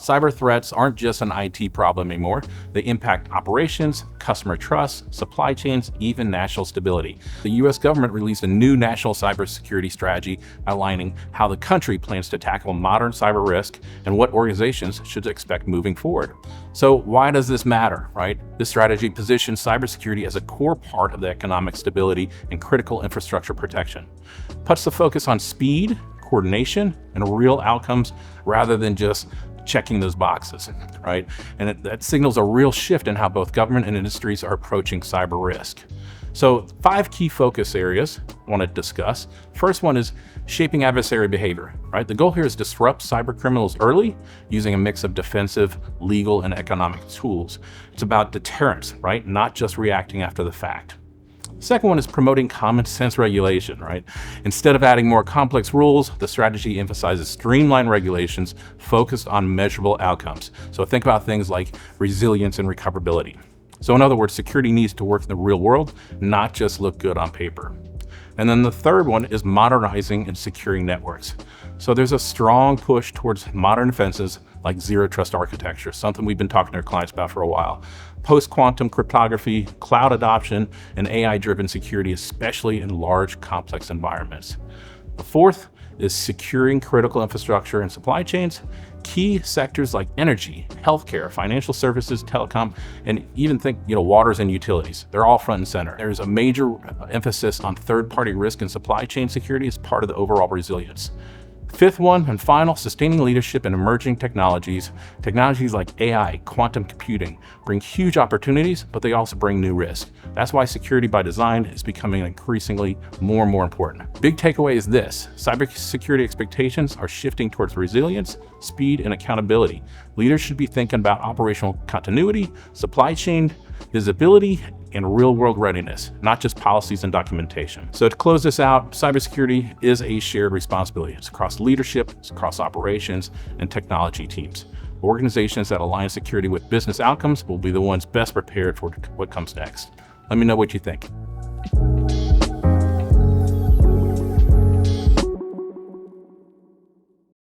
Cyber threats aren't just an IT problem anymore. They impact operations, customer trust, supply chains, even national stability. The US government released a new national cybersecurity strategy outlining how the country plans to tackle modern cyber risk and what organizations should expect moving forward. So why does this matter, right? This strategy positions cybersecurity as a core part of the economic stability and critical infrastructure protection. Puts the focus on speed, coordination, and real outcomes rather than just checking those boxes, right? And that signals a real shift in how both government and industries are approaching cyber risk. So 5 key focus areas I want to discuss. First one is shaping adversary behavior, right? The goal here is disrupt cyber criminals early using a mix of defensive, legal, and economic tools. It's about deterrence, right? Not just reacting after the fact. Second one is promoting common sense regulation, right? Instead of adding more complex rules, the strategy emphasizes streamlined regulations focused on measurable outcomes. So think about things like resilience and recoverability. So in other words, security needs to work in the real world, not just look good on paper. And then the third one is modernizing and securing networks. So there's a strong push towards modern defenses like zero trust architecture, something we've been talking to our clients about for a while. Post-quantum cryptography, cloud adoption, and AI-driven security, especially in large, complex environments. The fourth is securing critical infrastructure and supply chains. Key sectors like energy, healthcare, financial services, telecom, and even think, waters and utilities. They're all front and center. There's a major emphasis on third-party risk and supply chain security as part of the overall resilience. Fifth one and final, sustaining leadership in emerging technologies. Technologies like AI, quantum computing bring huge opportunities, but they also bring new risk. That's why security by design is becoming increasingly more and more important. Big takeaway is this: cybersecurity expectations are shifting towards resilience, speed, and accountability. Leaders should be thinking about operational continuity, supply chain visibility, and real-world readiness, not just policies and documentation. So to close this out, cybersecurity is a shared responsibility. It's across leadership, it's across operations, and technology teams. Organizations that align security with business outcomes will be the ones best prepared for what comes next. Let me know what you think.